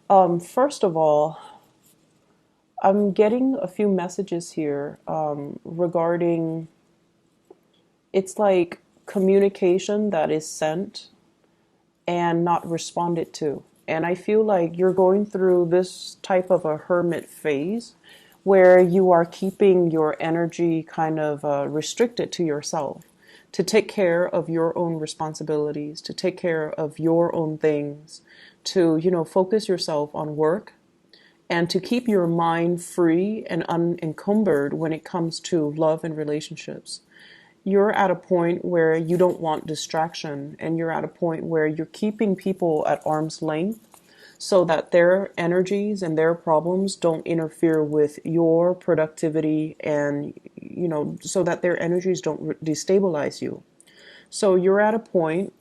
First of all, I'm getting a few messages here regarding it's like communication that is sent and not responded to. And I feel like you're going through this type of a hermit phase where you are keeping your energy kind of restricted to yourself to take care of your own responsibilities, to take care of your own things, to, focus yourself on work and to keep your mind free and unencumbered when it comes to love and relationships. You're at a point where you don't want distraction, and you're at a point where you're keeping people at arm's length so that their energies and their problems don't interfere with your productivity and, so that their energies don't destabilize you. So you're at a point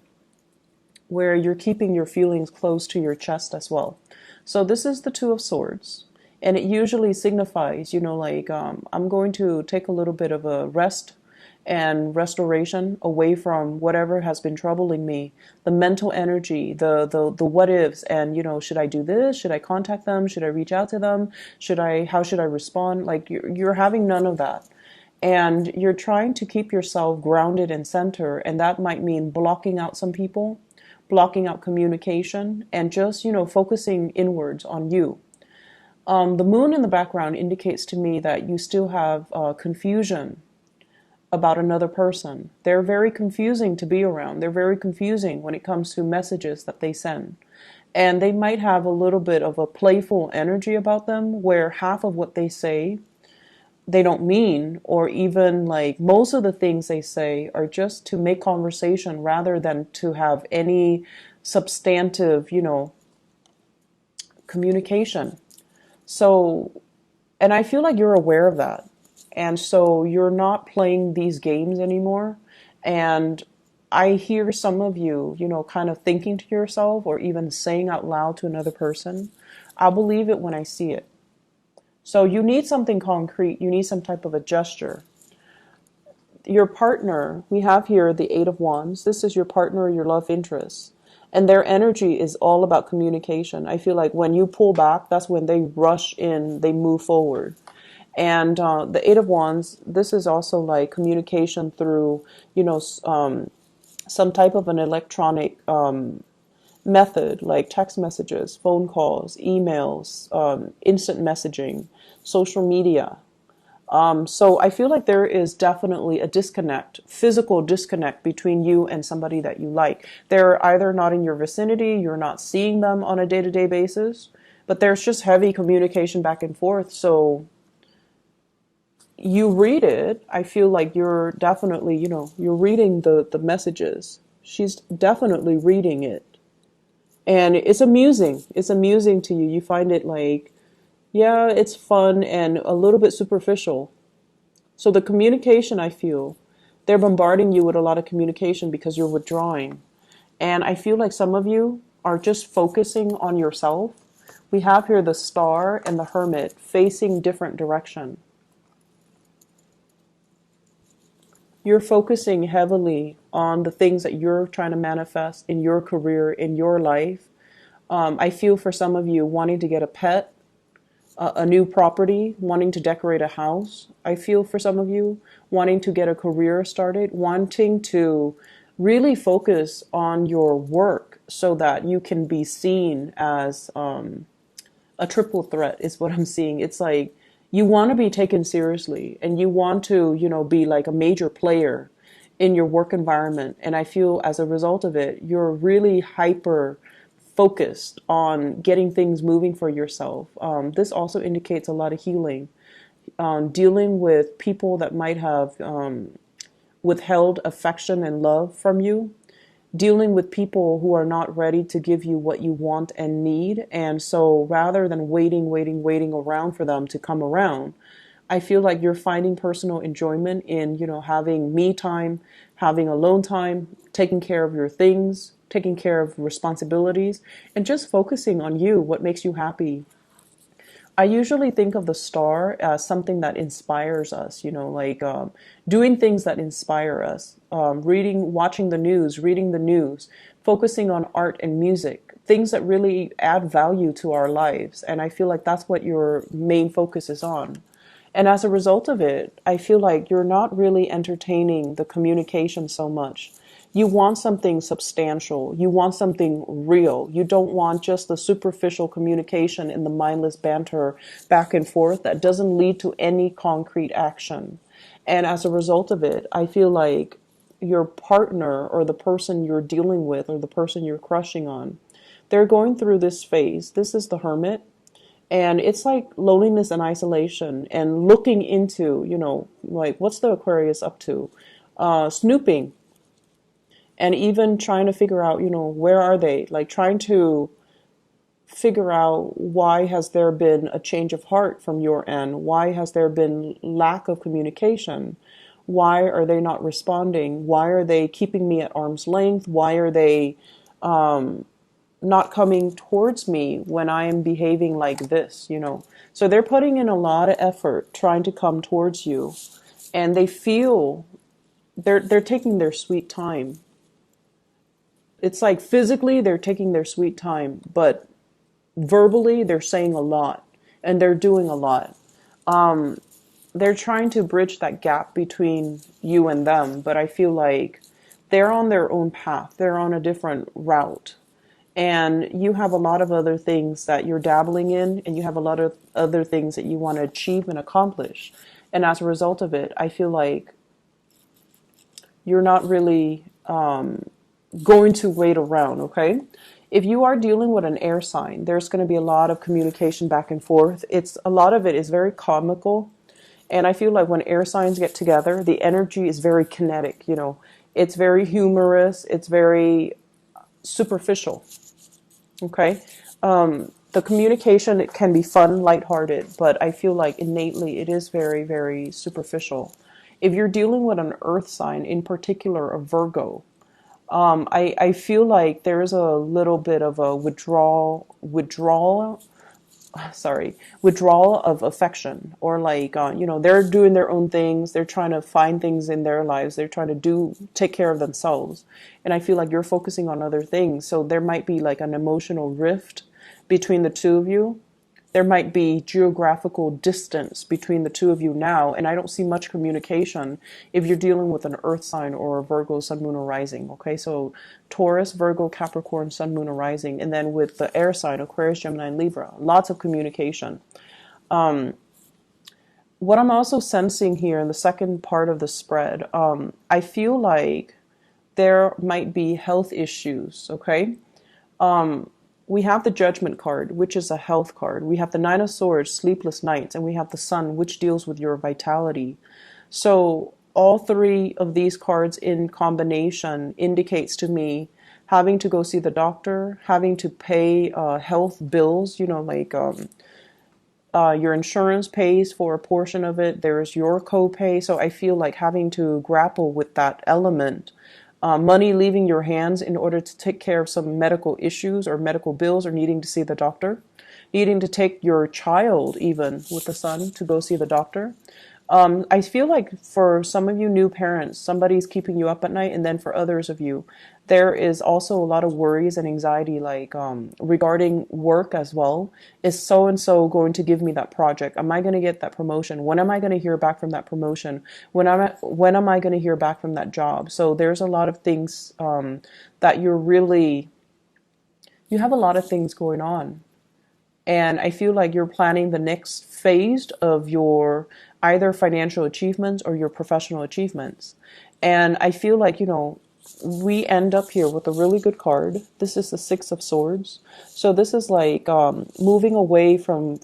where you're keeping your feelings close to your chest as well. So this is the Two of Swords. And it usually signifies, I'm going to take a little bit of a rest and restoration away from whatever has been troubling me, the mental energy, the what ifs, and should I do this? Should I contact them? Should I reach out to them? How should I respond? Like you're having none of that. And you're trying to keep yourself grounded and center, and that might mean blocking out some people, blocking out communication, and just, focusing inwards on you. The moon in the background indicates to me that you still have confusion about another person. They're very confusing to be around. They're very confusing when it comes to messages that they send. And they might have a little bit of a playful energy about them where half of what they say they don't mean, or even like most of the things they say are just to make conversation rather than to have any substantive, communication. So, and I feel like you're aware of that. And so you're not playing these games anymore. And I hear some of you, kind of thinking to yourself or even saying out loud to another person, I'll believe it when I see it. So you need something concrete. You need some type of a gesture. Your partner, we have here the Eight of Wands. This is your partner, your love interest. And their energy is all about communication. I feel like when you pull back, that's when they rush in, they move forward. And the Eight of Wands, this is also like communication through, some type of an electronic method, like text messages, phone calls, emails, instant messaging, social media. So I feel like there is definitely a disconnect, physical disconnect between you and somebody that you like. They're either not in your vicinity, you're not seeing them on a day-to-day basis, but there's just heavy communication back and forth. So you read it, I feel like you're definitely, you're reading the messages. She's definitely reading it. And it's amusing. It's amusing to you. You find it like, yeah, it's fun and a little bit superficial. So the communication, I feel, they're bombarding you with a lot of communication because you're withdrawing. And I feel like some of you are just focusing on yourself. We have here the Star and the Hermit facing different direction. You're focusing heavily on the things that you're trying to manifest in your career, in your life. I feel for some of you wanting to get a pet, a new property, wanting to decorate a house. I feel for some of you wanting to get a career started, wanting to really focus on your work so that you can be seen as a triple threat is what I'm seeing. It's like you want to be taken seriously and you want to, be like a major player in your work environment. And I feel as a result of it, you're really hyper focused on getting things moving for yourself. This also indicates a lot of healing, dealing with people that might have withheld affection and love from you, dealing with people who are not ready to give you what you want and need. And so rather than waiting around for them to come around, I feel like you're finding personal enjoyment in, having me time, having alone time, taking care of your things, taking care of responsibilities, and just focusing on you, what makes you happy. I usually think of the Star as something that inspires us, doing things that inspire us, watching the news, reading the news, focusing on art and music, things that really add value to our lives. And I feel like that's what your main focus is on. And as a result of it, I feel like you're not really entertaining the communication so much. You want something substantial. You want something real. You don't want just the superficial communication and the mindless banter back and forth that doesn't lead to any concrete action. And as a result of it, I feel like your partner or the person you're dealing with or the person you're crushing on, they're going through this phase. This is the Hermit. And it's like loneliness and isolation and looking into, like what's the Aquarius up to? Snooping and even trying to figure out, where are they? Like trying to figure out why has there been a change of heart from your end? Why has there been lack of communication? Why are they not responding? Why are they keeping me at arm's length? Why are they not coming towards me when I am behaving like this? So they're putting in a lot of effort trying to come towards you, and they feel they're taking their sweet time. It's like physically they're taking their sweet time, but verbally they're saying a lot and they're doing a lot. They're trying to bridge that gap between you and them, but I feel like they're on their own path. They're on a different route. And you have a lot of other things that you're dabbling in, and you have a lot of other things that you want to achieve and accomplish. And as a result of it, I feel like you're not really going to wait around, okay? If you are dealing with an air sign, there's going to be a lot of communication back and forth. A lot of it is very comical. And I feel like when air signs get together, the energy is very kinetic, It's very humorous. It's very superficial, okay? The communication, it can be fun, lighthearted, but I feel like innately it is very, very superficial. If you're dealing with an earth sign, in particular a Virgo, I feel like there is a little bit of a withdrawal of affection, or like, they're doing their own things. They're trying to find things in their lives. They're trying to take care of themselves. And I feel like you're focusing on other things. So there might be like an emotional rift between the two of you. There might be geographical distance between the two of you now, and I don't see much communication if you're dealing with an earth sign or a Virgo, sun, moon, or rising, okay? So Taurus, Virgo, Capricorn, sun, moon, or rising, and then with the air sign, Aquarius, Gemini, and Libra, lots of communication. What I'm also sensing here in the second part of the spread, I feel like there might be health issues, okay? We have the Judgment card, which is a health card. We have the Nine of Swords, sleepless nights, and we have the Sun, which deals with your vitality. So all three of these cards in combination indicates to me having to go see the doctor, having to pay health bills, like your insurance pays for a portion of it. There's your copay. So I feel like having to grapple with that element. Money leaving your hands in order to take care of some medical issues or medical bills, or needing to see the doctor, needing to take your child even with the Sun to go see the doctor. I feel like for some of you new parents, somebody's keeping you up at night, and then for others of you, there is also a lot of worries and anxiety, like regarding work as well. Is so and so going to give me that project? Am I going to get that promotion? When am I going to hear back from that promotion? When am I going to hear back from that job? So there's a lot of things that you have a lot of things going on. And I feel like you're planning the next phase of your either financial achievements or your professional achievements. And I feel like, we end up here with a really good card. This is the Six of Swords. So this is like moving away from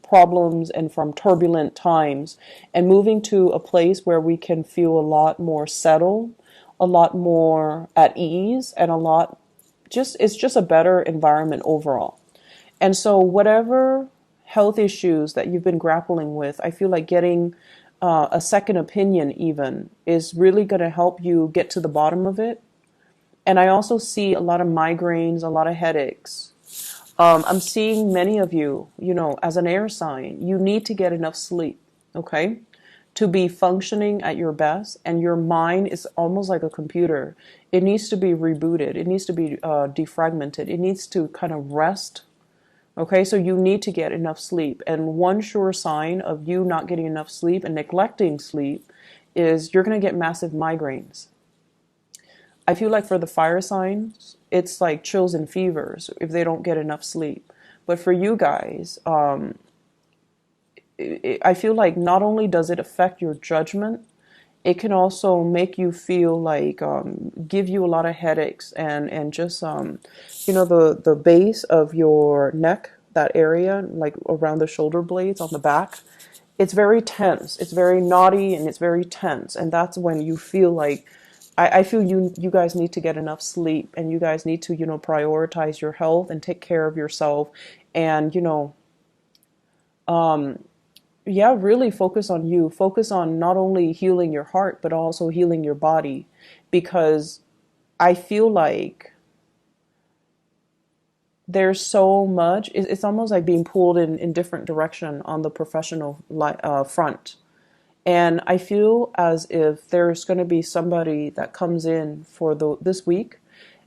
problems and from turbulent times, and moving to a place where we can feel a lot more settled, a lot more at ease, and it's just a better environment overall. And so whatever health issues that you've been grappling with, I feel like getting a second opinion even is really going to help you get to the bottom of it. And I also see a lot of migraines, a lot of headaches. I'm seeing many of you, as an air sign, you need to get enough sleep, okay? to be functioning at your best, and your mind is almost like a computer. It needs to be rebooted. It needs to be defragmented. It needs to kind of rest. Okay, so you need to get enough sleep. And one sure sign of you not getting enough sleep and neglecting sleep is you're going to get massive migraines. I feel like for the fire signs, it's like chills and fevers if they don't get enough sleep. But for you guys, I feel like not only does it affect your judgment, it can also make you feel like give you a lot of headaches, and just the base of your neck, that area like around the shoulder blades on the back, it's very tense, it's very knotty, and it's very tense. And that's when you feel like I feel you guys need to get enough sleep, and you guys need to prioritize your health and take care of yourself, and yeah, really focus on you. Focus on not only healing your heart, but also healing your body. Because I feel like there's so much, it's almost like being pulled in different direction on the professional front. And I feel as if there's going to be somebody that comes in for this week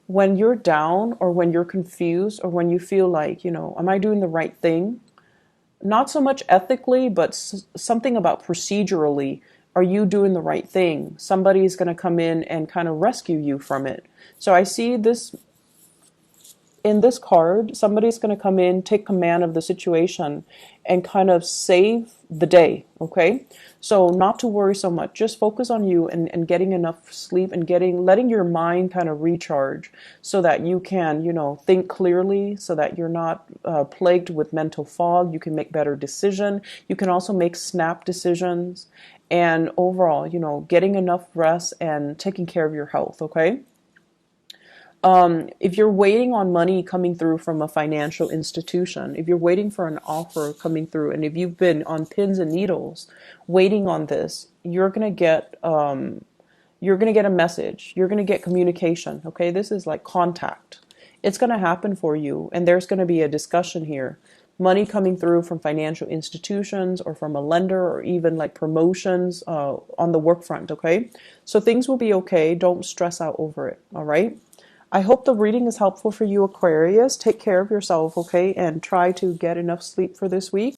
when you're down, or when you're confused, or when you feel like, am I doing the right thing? Not so much ethically, but something about procedurally. Are you doing the right thing? Somebody is going to come in and kind of rescue you from it. So I see this in this card. Somebody's going to come in, take command of the situation, and kind of save the day. Okay, so not to worry so much. Just focus on you, and getting enough sleep, and letting your mind kind of recharge, so that you can think clearly, so that you're not plagued with mental fog. You can make better decisions. You can also make snap decisions, and overall getting enough rest and taking care of your health. Okay. If you're waiting on money coming through from a financial institution, if you're waiting for an offer coming through, and if you've been on pins and needles waiting on this, you're gonna get a message. You're gonna get communication. Okay, this is like contact. It's gonna happen for you, and there's gonna be a discussion here. Money coming through from financial institutions, or from a lender, or even like promotions on the work front. Okay, so things will be okay. Don't stress out over it. All right. I hope the reading is helpful for you, Aquarius. Take care of yourself, okay? And try to get enough sleep for this week.